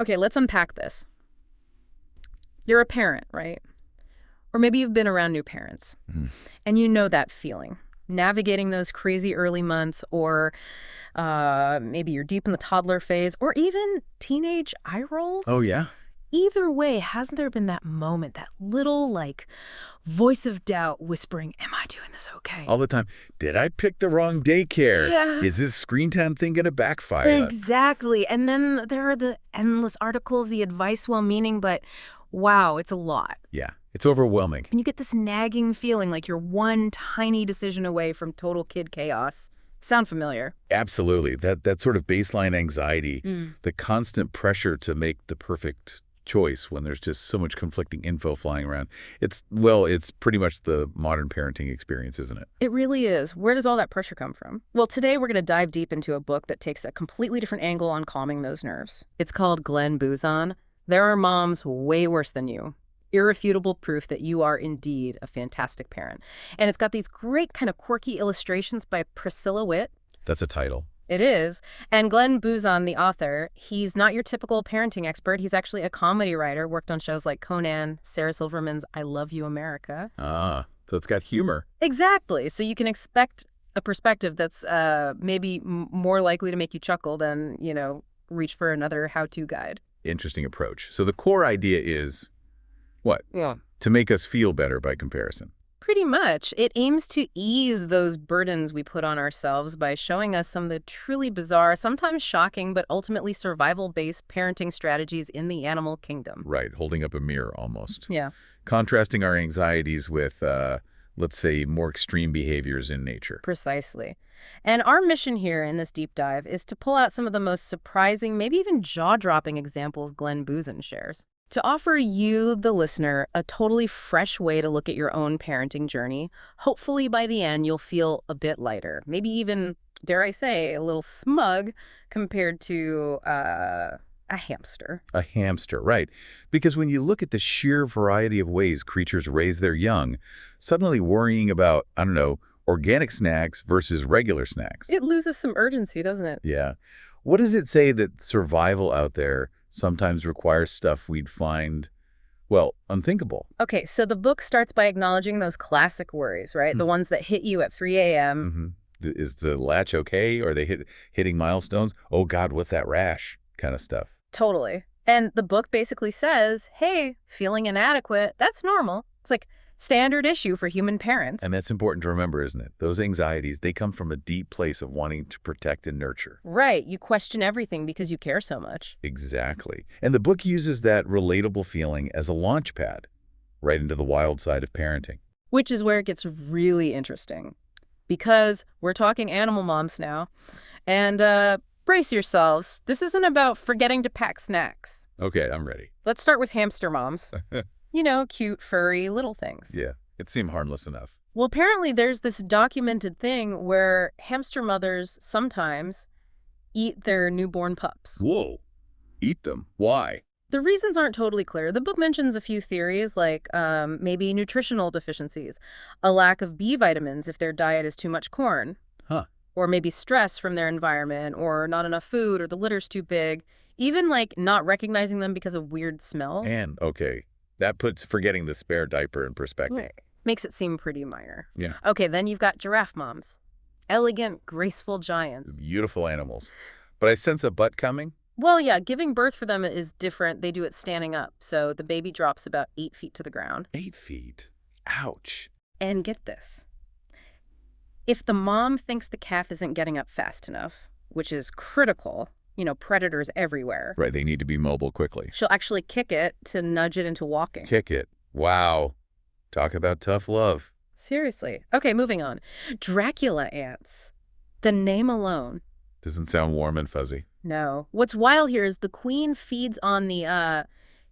Okay, let's unpack this. You're a parent, right? Or maybe you've been around new parents, and you know that feeling. Navigating those crazy early months, or maybe you're deep in the toddler phase, or even teenage eye rolls. Oh, yeah? Either way, hasn't there been that moment, that little, voice of doubt whispering, am I doing this okay? All the time. Did I pick the wrong daycare? Yeah. Is this screen time thing going to backfire? Exactly. And then there are the endless articles, the advice well-meaning, but wow, it's a lot. Yeah, it's overwhelming. And you get this nagging feeling like you're one tiny decision away from total kid chaos. Sound familiar? Absolutely. That sort of baseline anxiety, the constant pressure to make the perfect choice when there's just so much conflicting info flying around. It's pretty much the modern parenting experience, isn't it? It really is. Where does all that pressure come from? Well, today we're going to dive deep into a book that takes a completely different angle on calming those nerves. It's called Boozan. There Are Moms Way Worse Than You. Irrefutable Proof That You Are Indeed a Fantastic Parent. And it's got these great kind of quirky illustrations by Priscilla Witt. That's a title. It is. And Boozan, the author, he's not your typical parenting expert. He's actually a comedy writer, worked on shows like Conan, Sarah Silverman's I Love You, America. Ah, so it's got humor. Exactly. So you can expect a perspective that's maybe more likely to make you chuckle than, reach for another how-to guide. Interesting approach. So the core idea is what? Yeah. To make us feel better by comparison. Pretty much. It aims to ease those burdens we put on ourselves by showing us some of the truly bizarre, sometimes shocking, but ultimately survival-based parenting strategies in the animal kingdom. Right, holding up a mirror almost. Yeah. Contrasting our anxieties with, let's say, more extreme behaviors in nature. Precisely. And our mission here in this deep dive is to pull out some of the most surprising, maybe even jaw-dropping examples Boozan shares, to offer you, the listener, a totally fresh way to look at your own parenting journey. Hopefully by the end, you'll feel a bit lighter, maybe even, dare I say, a little smug compared to a hamster. A hamster, right. Because when you look at the sheer variety of ways creatures raise their young, suddenly worrying about, organic snacks versus regular snacks. It loses some urgency, doesn't it? Yeah. What does it say that survival out there sometimes requires stuff we'd find, unthinkable? Okay, so the book starts by acknowledging those classic worries, right? The ones that hit you at 3 a.m. Is the latch okay? Are they hitting milestones? Oh, God, what's that rash? Kind of stuff. Totally. And the book basically says, hey, feeling inadequate, that's normal. It's like standard issue for human parents. And that's important to remember, isn't it? Those anxieties, they come from a deep place of wanting to protect and nurture. Right. You question everything because you care so much. Exactly. And the book uses that relatable feeling as a launch pad right into the wild side of parenting. Which is where it gets really interesting. Because we're talking animal moms now. And brace yourselves. This isn't about forgetting to pack snacks. Okay, I'm ready. Let's start with hamster moms. Cute, furry, little things. Yeah, it seemed harmless enough. Well, apparently there's this documented thing where hamster mothers sometimes eat their newborn pups. Whoa. Eat them? Why? The reasons aren't totally clear. The book mentions a few theories, like maybe nutritional deficiencies, a lack of B vitamins if their diet is too much corn. Huh. Or maybe stress from their environment, or not enough food, or the litter's too big. Even, not recognizing them because of weird smells. And, okay, that puts forgetting the spare diaper in perspective. Right. Makes it seem pretty minor. Yeah. Okay, then you've got giraffe moms. Elegant, graceful giants. Beautiful animals. But I sense a butt coming. Well, yeah, giving birth for them is different. They do it standing up, so the baby drops about 8 feet to the ground. 8 feet? Ouch. And get this. If the mom thinks the calf isn't getting up fast enough, which is critical, predators everywhere. Right, they need to be mobile quickly. She'll actually kick it to nudge it into walking. Kick it. Wow. Talk about tough love. Seriously. Okay, moving on. Dracula ants. The name alone. Doesn't sound warm and fuzzy. No. What's wild here is the queen feeds on the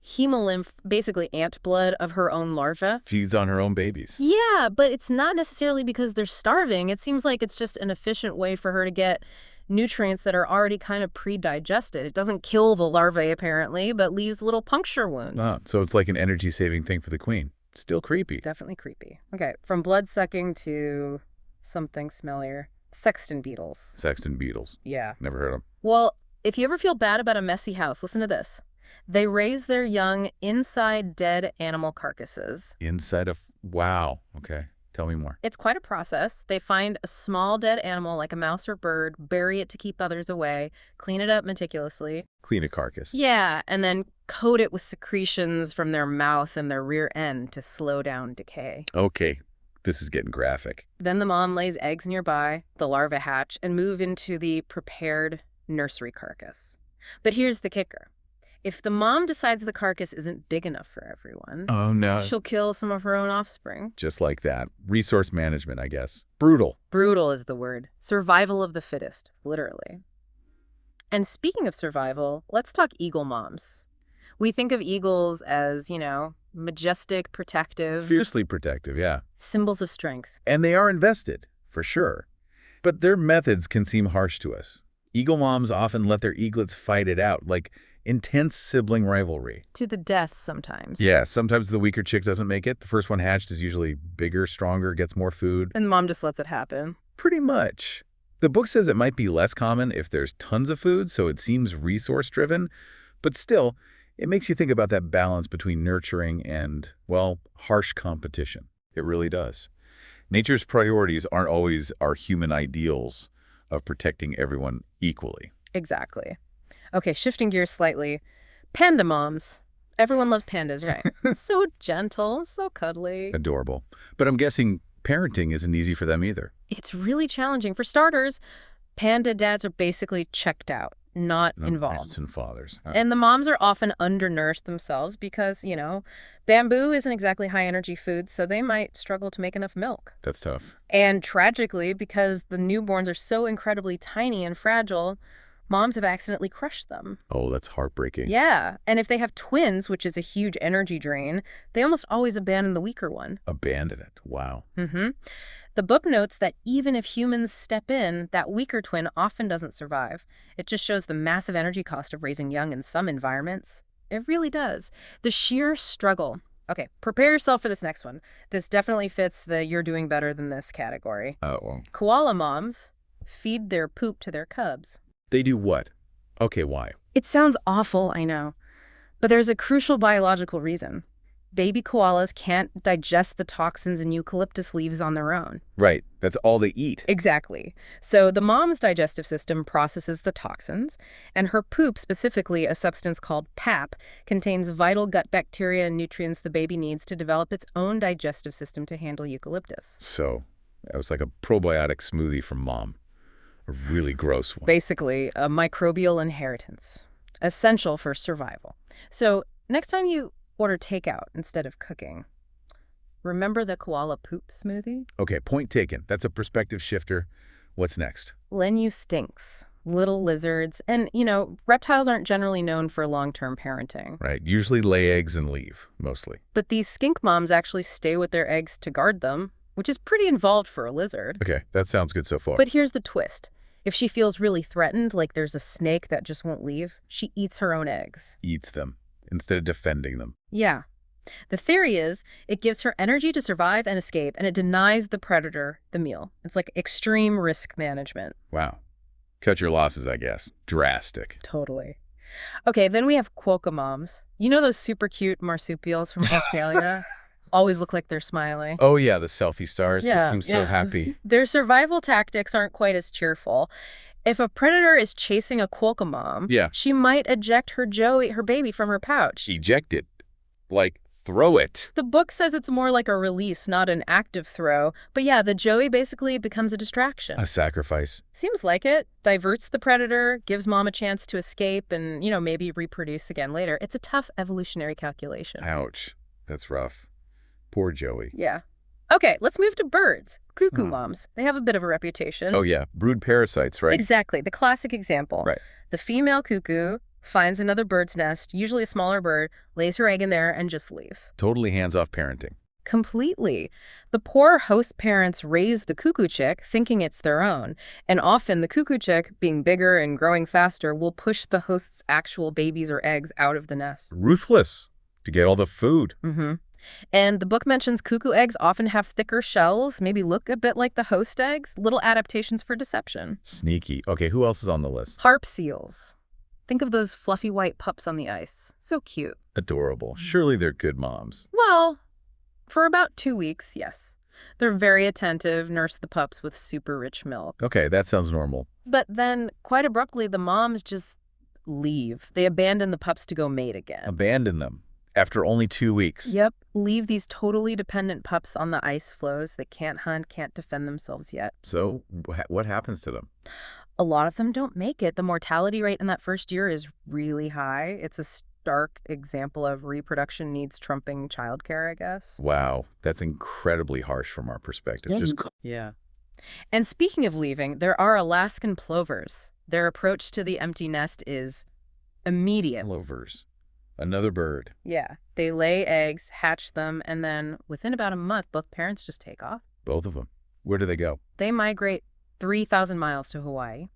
hemolymph, basically ant blood, of her own larvae. Feeds on her own babies. Yeah, but it's not necessarily because they're starving. It seems like it's just an efficient way for her to get nutrients that are already kind of pre-digested. It doesn't kill the larvae, apparently, but leaves little puncture wounds. Ah, so it's like an energy-saving thing for the queen. Still creepy. Definitely creepy. Okay, from blood-sucking to something smellier. Sexton beetles. Sexton beetles. Yeah. Never heard of them. Well, if you ever feel bad about a messy house, listen to this. They raise their young inside dead animal carcasses. Inside of... Wow. Okay. Tell me more. It's quite a process. They find a small dead animal like a mouse or bird, bury it to keep others away, clean it up meticulously. Clean a carcass. Yeah, and then coat it with secretions from their mouth and their rear end to slow down decay. Okay. This is getting graphic. Then the mom lays eggs nearby, the larvae hatch, and move into the prepared nursery carcass. But here's the kicker. If the mom decides the carcass isn't big enough for everyone, Oh, no. she'll kill some of her own offspring. Just like that. Resource management, I guess. Brutal. Brutal is the word. Survival of the fittest, literally. And speaking of survival, let's talk eagle moms. We think of eagles as, majestic, protective, Fiercely protective, yeah. symbols of strength. And they are invested, for sure. But their methods can seem harsh to us. Eagle moms often let their eaglets fight it out, like intense sibling rivalry. To the death sometimes. Yeah, sometimes the weaker chick doesn't make it. The first one hatched is usually bigger, stronger, gets more food. And the mom just lets it happen. Pretty much. The book says it might be less common if there's tons of food, so it seems resource-driven. But still, it makes you think about that balance between nurturing and, well, harsh competition. It really does. Nature's priorities aren't always our human ideals of protecting everyone equally. Exactly. Okay, shifting gears slightly. Panda moms. Everyone loves pandas, right? So gentle, so cuddly. Adorable. But I'm guessing parenting isn't easy for them either. It's really challenging. For starters, panda dads are basically checked out, not involved. Mothers and fathers. And the moms are often undernourished themselves because, bamboo isn't exactly high-energy food, so they might struggle to make enough milk. That's tough. And tragically, because the newborns are so incredibly tiny and fragile, moms have accidentally crushed them. Oh, that's heartbreaking. Yeah, and if they have twins, which is a huge energy drain, they almost always abandon the weaker one. Abandon it. Wow. Mm-hmm. The book notes that even if humans step in, that weaker twin often doesn't survive. It just shows the massive energy cost of raising young in some environments. It really does. The sheer struggle. Okay, prepare yourself for this next one. This definitely fits the you're doing better than this category. Oh, well. Koala moms feed their poop to their cubs. They do what? Okay, why? It sounds awful, I know. But there's a crucial biological reason. Baby koalas can't digest the toxins in eucalyptus leaves on their own. Right. That's all they eat. Exactly. So the mom's digestive system processes the toxins, and her poop, specifically a substance called pap, contains vital gut bacteria and nutrients the baby needs to develop its own digestive system to handle eucalyptus. So, it was like a probiotic smoothie from mom. A really gross one. Basically, a microbial inheritance, essential for survival. So next time you order takeout instead of cooking, remember the koala poop smoothie? Okay, point taken. That's a perspective shifter. What's next? Lennu stinks, little lizards, and, reptiles aren't generally known for long-term parenting. Right. Usually lay eggs and leave, mostly. But these skink moms actually stay with their eggs to guard them, which is pretty involved for a lizard. Okay, that sounds good so far. But here's the twist. If she feels really threatened, like there's a snake that just won't leave, she eats her own eggs. Eats them instead of defending them. Yeah. The theory is it gives her energy to survive and escape, and it denies the predator the meal. It's like extreme risk management. Wow. Cut your losses, I guess. Drastic. Totally. Okay, then we have quokka moms. You know those super cute marsupials from Australia? Always look like they're smiling. Oh, yeah, the selfie stars. Yeah, They seem so happy. Their survival tactics aren't quite as cheerful. If a predator is chasing a quokka mom, she might eject her baby from her pouch. Eject it. Like, throw it. The book says it's more like a release, not an active throw. But yeah, the joey basically becomes a distraction. A sacrifice. Seems like it. Diverts the predator, gives mom a chance to escape and, maybe reproduce again later. It's a tough evolutionary calculation. Ouch. That's rough. Poor Joey. Yeah. Okay, let's move to birds. Cuckoo moms. They have a bit of a reputation. Oh, yeah. Brood parasites, right? Exactly. The classic example. Right. The female cuckoo finds another bird's nest, usually a smaller bird, lays her egg in there, and just leaves. Totally hands-off parenting. Completely. The poor host parents raise the cuckoo chick thinking it's their own. And often the cuckoo chick, being bigger and growing faster, will push the host's actual babies or eggs out of the nest. Ruthless to get all the food. Mm-hmm. And the book mentions cuckoo eggs often have thicker shells, maybe look a bit like the host eggs, little adaptations for deception. Sneaky. Okay, who else is on the list? Harp seals. Think of those fluffy white pups on the ice. So cute. Adorable. Surely they're good moms. Well, for about 2 weeks, yes. They're very attentive, nurse the pups with super rich milk. Okay, that sounds normal. But then, quite abruptly, the moms just leave. They abandon the pups to go mate again. Abandon them after only 2 weeks. Yep. Leave these totally dependent pups on the ice floes that can't hunt, can't defend themselves yet. So what happens to them? A lot of them don't make it. The mortality rate in that first year is really high. It's a stark example of reproduction needs trumping childcare, I guess. Wow, that's incredibly harsh from our perspective. Yeah. And speaking of leaving, there are Alaskan plovers. Their approach to the empty nest is immediate. Plovers. Another bird. Yeah. They lay eggs, hatch them, and then within about a month, both parents just take off. Both of them. Where do they go? They migrate 3,000 miles to Hawaii,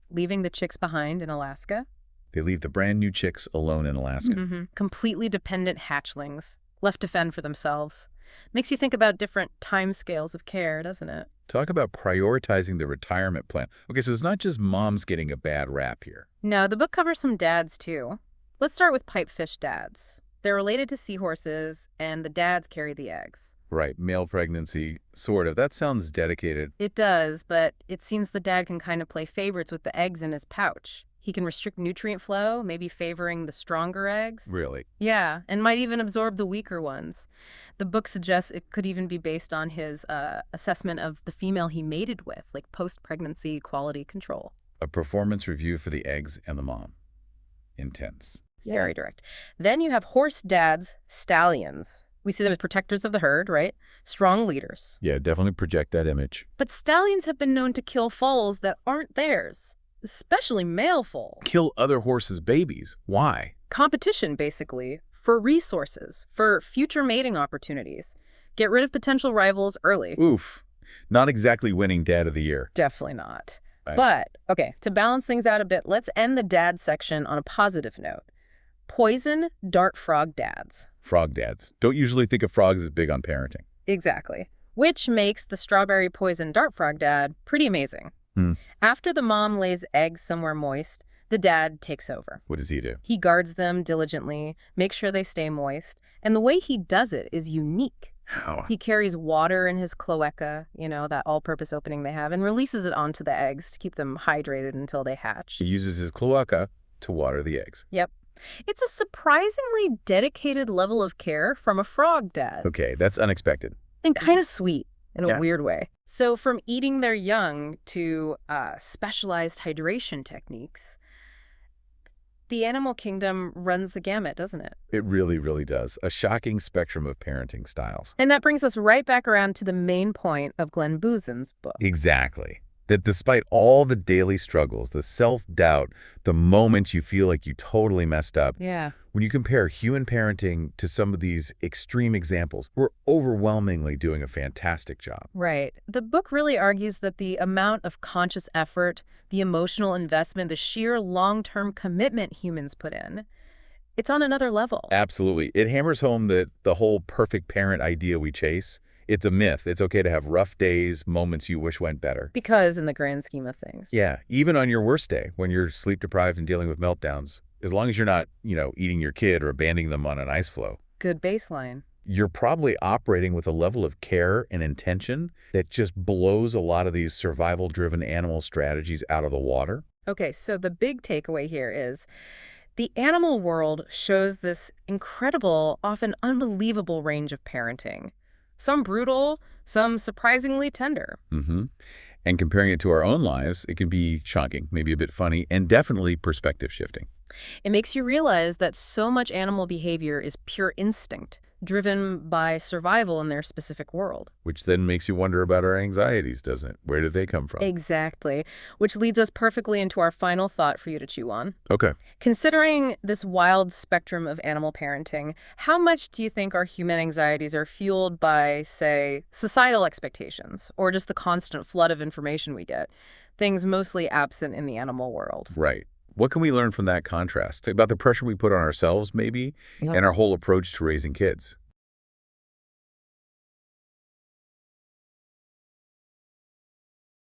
leaving the chicks behind in Alaska. They leave the brand new chicks alone in Alaska. Completely dependent hatchlings, left to fend for themselves. Makes you think about different time scales of care, doesn't it? Talk about prioritizing the retirement plan. Okay, so it's not just moms getting a bad rap here. No, the book covers some dads, too. Let's start with pipefish dads. They're related to seahorses, and the dads carry the eggs. Right, male pregnancy, sort of. That sounds dedicated. It does, but it seems the dad can kind of play favorites with the eggs in his pouch. He can restrict nutrient flow, maybe favoring the stronger eggs. Really? Yeah, and might even absorb the weaker ones. The book suggests it could even be based on his assessment of the female he mated with, like post-pregnancy quality control. A performance review for the eggs and the mom. Intense. Very direct. Then you have horse dads, stallions. We see them as protectors of the herd, right? Strong leaders. Yeah, definitely project that image. But stallions have been known to kill foals that aren't theirs, especially male foals. Kill other horses' babies. Why? Competition, basically, for resources, for future mating opportunities. Get rid of potential rivals early. Oof. Not exactly winning Dad of the Year. Definitely not. Right. But, okay, to balance things out a bit, let's end the dad section on a positive note. Poison dart frog dads. Frog dads. Don't usually think of frogs as big on parenting. Exactly. Which makes the strawberry poison dart frog dad pretty amazing. After the mom lays eggs somewhere moist, the dad takes over. What does he do? He guards them diligently, makes sure they stay moist, and the way he does it is unique. How? He carries water in his cloaca, you know, that all-purpose opening they have, and releases it onto the eggs to keep them hydrated until they hatch. He uses his cloaca to water the eggs. Yep. It's a surprisingly dedicated level of care from a frog dad. Okay, that's unexpected. And kind of sweet in a Yeah. weird way. So from eating their young to specialized hydration techniques, the animal kingdom runs the gamut, doesn't it? It really, really does. A shocking spectrum of parenting styles. And that brings us right back around to the main point of Glenn Boozan's book. Exactly. That despite all the daily struggles, the self-doubt, the moments you feel like you totally messed up, Yeah. when you compare human parenting to some of these extreme examples, we're overwhelmingly doing a fantastic job. Right. The book really argues that the amount of conscious effort, the emotional investment, the sheer long-term commitment humans put in, it's on another level. Absolutely. It hammers home that the whole perfect parent idea we chase, it's a myth. It's okay to have rough days, moments you wish went better. Because in the grand scheme of things. Yeah, even on your worst day, when you're sleep-deprived and dealing with meltdowns, as long as you're not, eating your kid or abandoning them on an ice floe, Good baseline. you're probably operating with a level of care and intention that just blows a lot of these survival-driven animal strategies out of the water. Okay, so the big takeaway here is the animal world shows this incredible, often unbelievable range of parenting. Some brutal, some surprisingly tender. And comparing it to our own lives, it can be shocking, maybe a bit funny, and definitely perspective shifting. It makes you realize that so much animal behavior is pure instinct, driven by survival in their specific world. Which then makes you wonder about our anxieties, doesn't it? Where do they come from? Exactly. Which leads us perfectly into our final thought for you to chew on. Okay. Considering this wild spectrum of animal parenting, how much do you think our human anxieties are fueled by, say, societal expectations, or just the constant flood of information we get, things mostly absent in the animal world? Right. What can we learn from that contrast? About the pressure we put on ourselves, maybe, Yep. and our whole approach to raising kids?